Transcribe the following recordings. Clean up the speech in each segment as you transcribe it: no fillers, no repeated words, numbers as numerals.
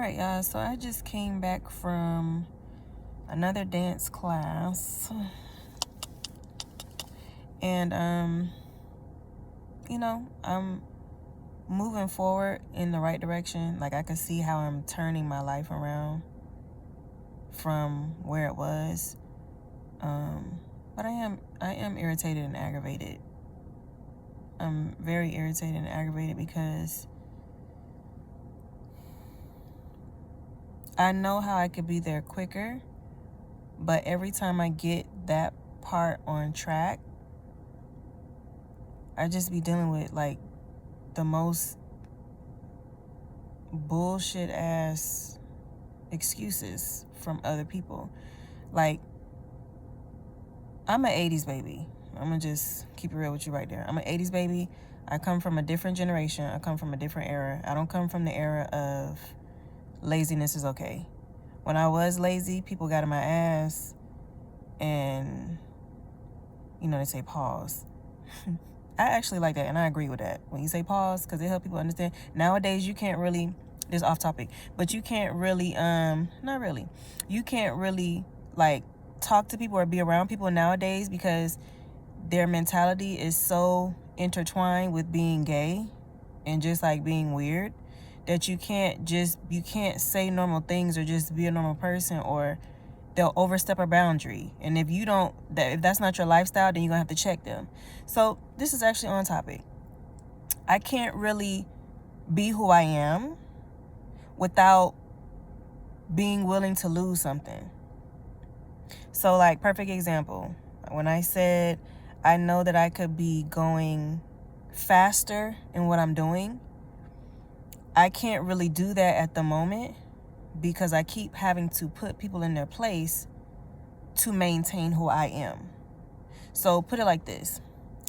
Alright, y'all, so I just came back from another dance class. And I'm moving forward in the right direction. Like, I can see how I'm turning my life around from where it was. But I am irritated and aggravated. I'm very irritated and aggravated because I know how I could be there quicker, but every time I get that part on track, I just be dealing with like the most bullshit ass excuses from other people. Like, I'm an 80s baby. I'm gonna just keep it real with you right there. I'm an 80s baby. I come from a different generation. I come from a different era. I don't come from the era of laziness is okay. When I was lazy, people got in my ass and, they say pause. I actually like that, and I agree with that. When you say pause, because it helps people understand. Nowadays, you can't really, this is off topic, but you can't really, not really, you can't really, like, talk to people or be around people nowadays because their mentality is so intertwined with being gay and just, like, being weird that you can't say normal things or just be a normal person, or they'll overstep a boundary. And if that's not your lifestyle, then you're gonna have to check them. So this is actually on topic. I can't really be who I am without being willing to lose something. So, like, perfect example, when I said I know that I could be going faster in what I'm doing, I can't really do that at the moment because I keep having to put people in their place to maintain who I am. So put it like this.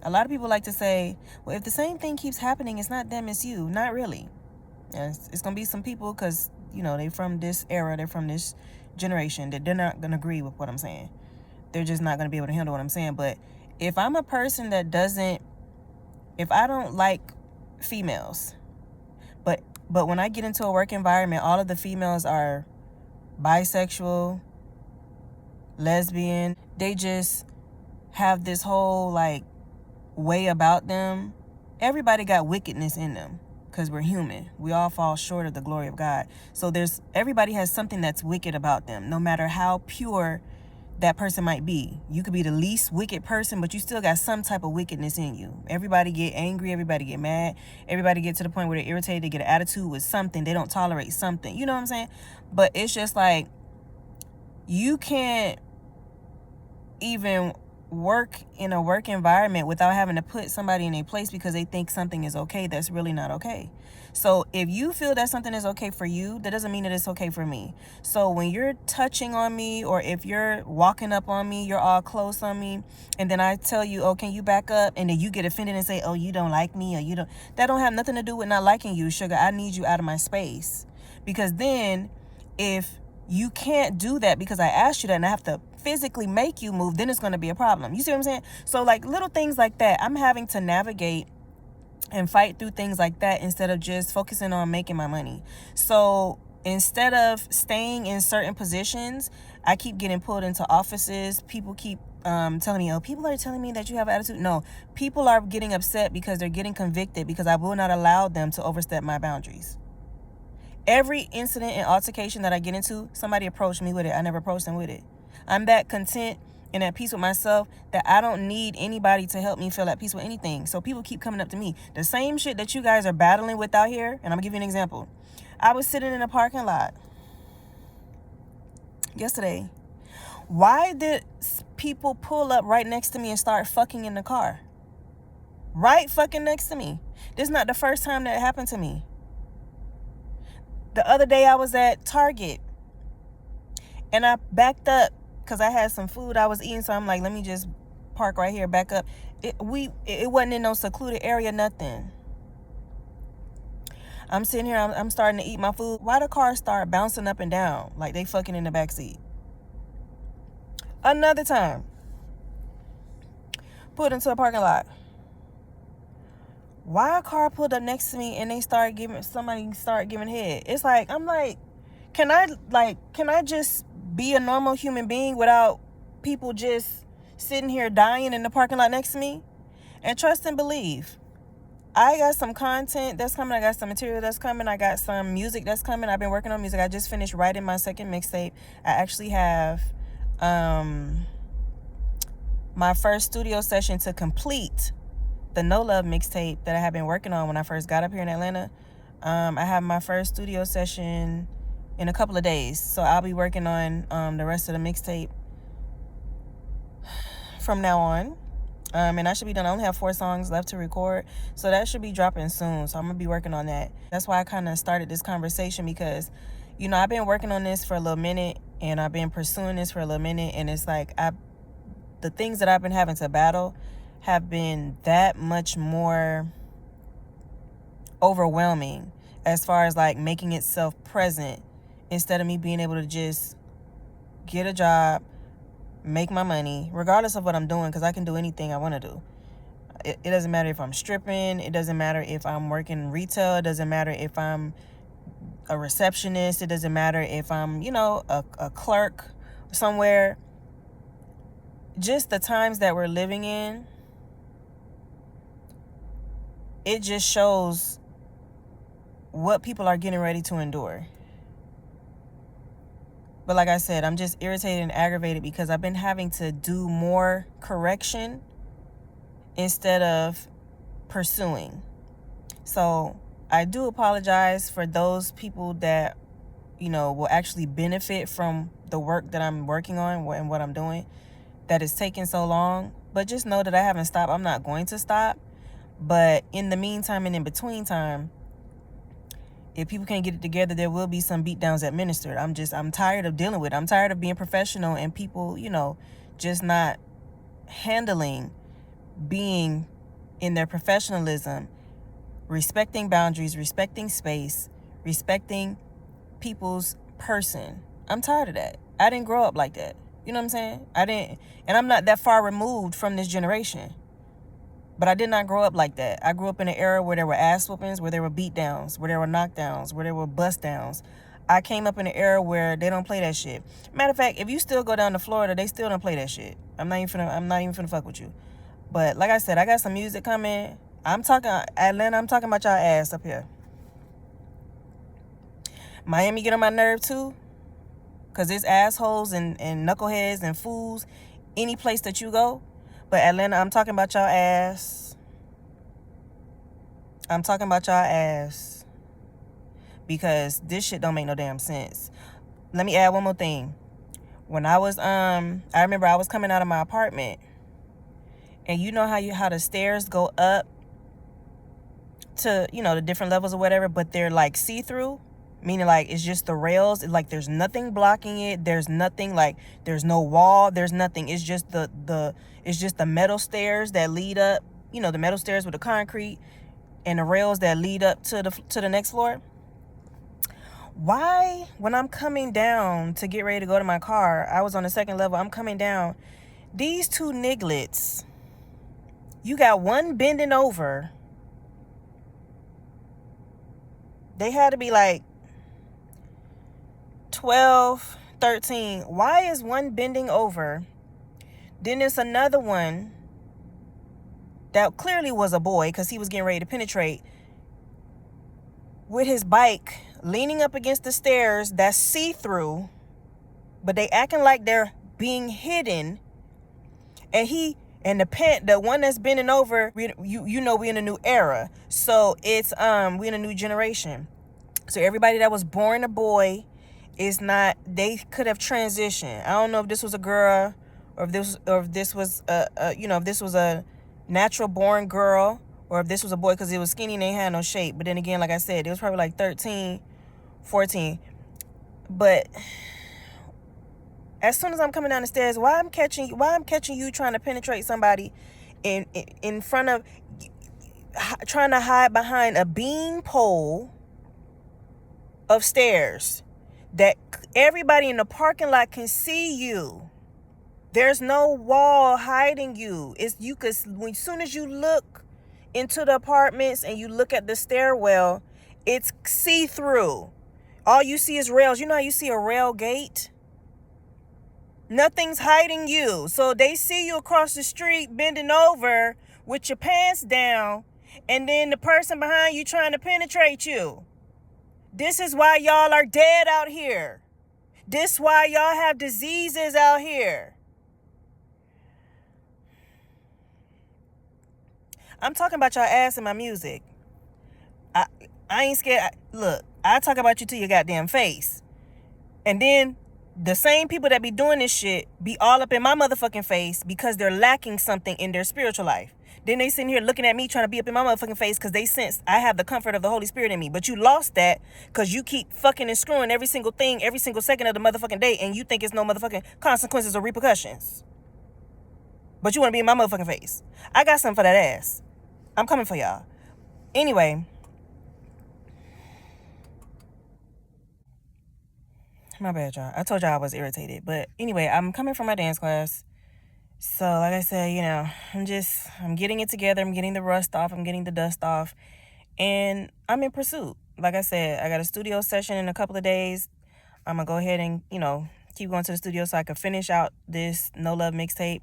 A lot of people like to say, well, if the same thing keeps happening, it's not them, it's you. Not really. It's going to be some people because, they're from this era, they're from this generation, that they're not going to agree with what I'm saying. They're just not going to be able to handle what I'm saying. But if I'm a person that if I don't like females, but when I get into a work environment, all of the females are bisexual, lesbian. They just have this whole, like, way about them. Everybody got wickedness in them because we're human. We all fall short of the glory of God. So everybody has something that's wicked about them, no matter how pure that person might be. You could be the least wicked person, but you still got some type of wickedness in you. Everybody get angry, everybody get mad, everybody get to the point where they're irritated, they get an attitude with something, they don't tolerate something. You know what I'm saying? But it's just like, you can't even work in a work environment without having to put somebody in a place because they think something is okay that's really not okay. So if you feel that something is okay for you, that doesn't mean that it's okay for me. So when you're touching on me, or if you're walking up on me, you're all close on me, and then I tell you, oh, can you back up? And then you get offended and say, oh, you don't like me, or that don't have nothing to do with not liking you, sugar. I need you out of my space. Because then if you can't do that because I asked you that and I have to physically make you move, then it's going to be a problem. You see what I'm saying? So, like, little things like that, I'm having to navigate and fight through things like that instead of just focusing on making my money. So instead of staying in certain positions, I keep getting pulled into offices. People keep telling me, oh, people are telling me that you have an attitude. No, people are getting upset because they're getting convicted because I will not allow them to overstep my boundaries. Every incident and altercation that I get into, somebody approached me with it. I never approached them with it. I'm that content and at peace with myself that I don't need anybody to help me feel at peace with anything. So people keep coming up to me. The same shit that you guys are battling with out here, and I'm going to give you an example. I was sitting in a parking lot yesterday. Why did people pull up right next to me and start fucking in the car? Right fucking next to me. This is not the first time that happened to me. The other day I was at Target and I backed up because I had some food I was eating. So I'm like, let me just park right here, back up. It wasn't in no secluded area, nothing. I'm sitting here, I'm starting to eat my food. Why the car start bouncing up and down like they fucking in the backseat? Another time, pulled into a parking lot. Why a car pulled up next to me and somebody start giving head? It's like, I'm like, Can I just be a normal human being without people just sitting here dying in the parking lot next to me? And trust and believe, I got some content that's coming. I got some material that's coming. I got some music that's coming. I've been working on music. I just finished writing my second mixtape. I actually have my first studio session to complete the No Love mixtape that I have been working on when I first got up here in Atlanta. I have my first studio session in a couple of days, so I'll be working on the rest of the mixtape from now on. And I should be done. I only have 4 songs left to record, so that should be dropping soon. So I'm gonna be working on that. That's why I kind of started this conversation, because I've been working on this for a little minute, and I've been pursuing this for a little minute, and it's like the things that I've been having to battle have been that much more overwhelming as far as like making itself present, instead of me being able to just get a job, make my money regardless of what I'm doing, because I can do anything I want to do. It doesn't matter if I'm stripping, it doesn't matter if I'm working retail, it doesn't matter if I'm a receptionist, it doesn't matter if I'm a clerk somewhere. Just the times that we're living in, it just shows what people are getting ready to endure. But like I said, I'm just irritated and aggravated because I've been having to do more correction instead of pursuing. So I do apologize for those people that, will actually benefit from the work that I'm working on and what I'm doing, that is taking so long. But just know that I haven't stopped. I'm not going to stop. But in the meantime and in between time, if people can't get it together, there will be some beatdowns administered. I'm tired of dealing with it. I'm tired of being professional and people, just not handling being in their professionalism, respecting boundaries, respecting space, respecting people's person. I'm tired of that. I didn't grow up like that. You know what I'm saying? And I'm not that far removed from this generation. But I did not grow up like that. I grew up in an era where there were ass whoopings, where there were beat downs, where there were knockdowns, where there were bust downs. I came up in an era where they don't play that shit. Matter of fact, if you still go down to Florida, they still don't play that shit. I'm not even finna fuck with you. But like I said, I got some music coming. I'm talking Atlanta, I'm talking about y'all ass up here. Miami get on my nerve too, because it's assholes and knuckleheads and fools any place that you go. But Atlanta, I'm talking about y'all ass. I'm talking about y'all ass. Because this shit don't make no damn sense. Let me add one more thing. When I was, I remember I was coming out of my apartment. And you know how the stairs go up to, the different levels or whatever, but they're like see-through? Meaning like it's just the rails. Like there's nothing blocking it. There's nothing, like there's no wall. There's nothing. It's just the metal stairs that lead up. The metal stairs with the concrete and the rails that lead up to the next floor. Why, when I'm coming down to get ready to go to my car, I was on the second level. I'm coming down. These 2 nigglets. You got one bending over. They had to be like 12, 13. Why is one bending over? Then there's another one that clearly was a boy, because he was getting ready to penetrate, with his bike leaning up against the stairs that's see-through, but they acting like they're being hidden. And the one that's bending over, we in a new era. So it's we in a new generation. So everybody that was born a boy is not, they could have transitioned. I don't know if this was a girl or if this was a natural born girl, or if this was a boy, because it was skinny and they had no shape. But then again, like I said, it was probably like 13, 14. But as soon as I'm coming down the stairs, why I'm catching you trying to penetrate somebody in front of, trying to hide behind a beam pole of stairs that everybody in the parking lot can see you. There's no wall hiding you. As soon as you look into the apartments and you look at the stairwell, it's see-through. All you see is rails. You know how you see a rail gate? Nothing's hiding you. So they see you across the street bending over with your pants down, and then the person behind you trying to penetrate you. This is why y'all are dead out here. This is why y'all have diseases out here. I'm talking about y'all ass in my music. I ain't scared. Look, I talk about you to your goddamn face. And then the same people that be doing this shit be all up in my motherfucking face because they're lacking something in their spiritual life. Then they sitting here looking at me trying to be up in my motherfucking face because they sense I have the comfort of the Holy Spirit in me. But you lost that because you keep fucking and screwing every single thing, every single second of the motherfucking day, and you think it's no motherfucking consequences or repercussions. But you want to be in my motherfucking face. I got something for that ass. I'm coming for y'all. Anyway. My bad, y'all. I told y'all I was irritated. But anyway, I'm coming from my dance class. So, like I said, you know, I'm getting it together. I'm getting the rust off. I'm getting the dust off. And I'm in pursuit. Like I said, I got a studio session in a couple of days. I'm going to go ahead and, you know, keep going to the studio so I can finish out this No Love mixtape,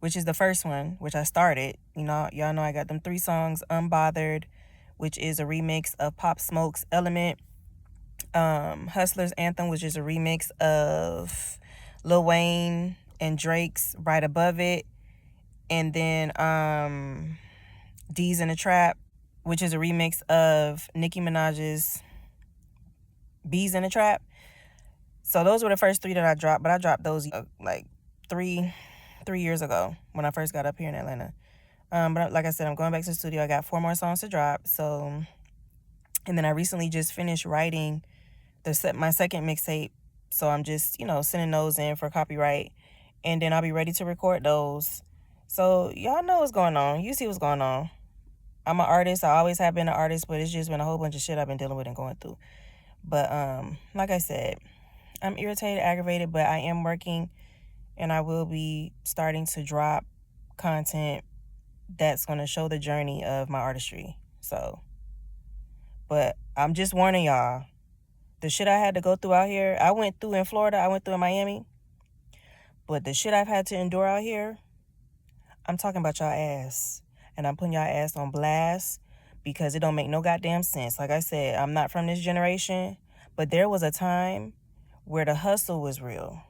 which is the first one, which I started. You know, y'all know I got them 3 songs. Unbothered, which is a remix of Pop Smoke's Element. Hustler's Anthem, which is a remix of Lil Wayne and Drake's Right Above It. And then D's in the Trap, which is a remix of Nicki Minaj's B's in the Trap. So those were the first 3 that I dropped, but I dropped those like three years ago when I first got up here in Atlanta. But like I said, I'm going back to the studio. I got 4 more songs to drop. So, and then I recently just finished writing my second mixtape. So I'm just, you know, sending those in for copyright, and then I'll be ready to record those. So y'all know what's going on. You see what's going on. I'm an artist. I always have been an artist, but it's just been a whole bunch of shit I've been dealing with and going through. But like I said, I'm irritated, aggravated, but I am working, and I will be starting to drop content that's going to show the journey of my artistry. So, but I'm just warning y'all, the shit I had to go through out here, I went through in Florida, I went through in Miami, but the shit I've had to endure out here, I'm talking about y'all ass, and I'm putting y'all ass on blast because it don't make no goddamn sense. Like I said, I'm not from this generation, but there was a time where the hustle was real.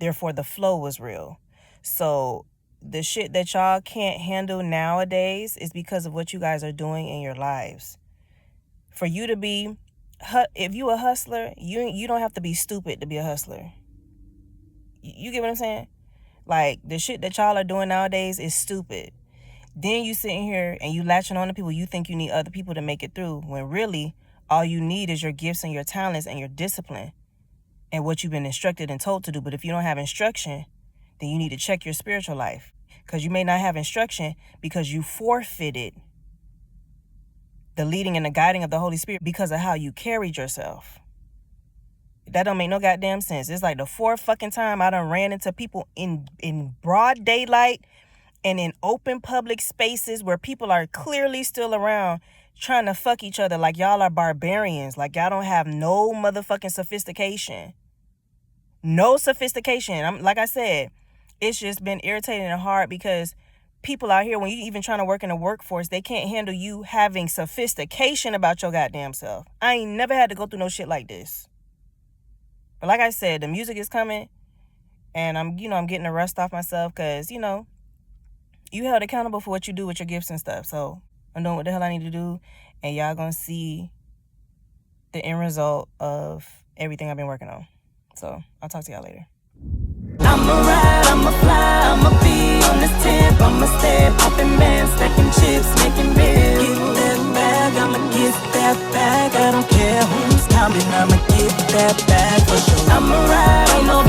Therefore, the flow was real. So the shit that y'all can't handle nowadays is because of what you guys are doing in your lives. For you to be, if you a hustler, you don't have to be stupid to be a hustler. You get what I'm saying? Like, the shit that y'all are doing nowadays is stupid. Then you sitting here and you latching on to people. You think you need other people to make it through, when really all you need is your gifts and your talents and your discipline and what you've been instructed and told to do. But if you don't have instruction, then you need to check your spiritual life, because you may not have instruction because you forfeited the leading and the guiding of the Holy Spirit because of how you carried yourself. That don't make no goddamn sense. It's like the 4th fucking time I done ran into people in broad daylight and in open public spaces where people are clearly still around trying to fuck each other like y'all are barbarians, like y'all don't have no motherfucking sophistication. No sophistication. Like I said, it's just been irritating and hard because people out here, when you even trying to work in the workforce, they can't handle you having sophistication about your goddamn self. I ain't never had to go through no shit like this. But like I said, the music is coming, and I'm getting the rust off myself because, you held accountable for what you do with your gifts and stuff. So I'm doing what the hell I need to do, and y'all gonna see the end result of everything I've been working on. So I'll talk to y'all later. I'ma ride, I'ma fly, I'ma be on this tip, I'ma stay popping bands, stacking chips, making bills. Get that bag, I'ma get that bag. I don't care who's counting, I'ma get that bag for sure. I'ma ride, ain't no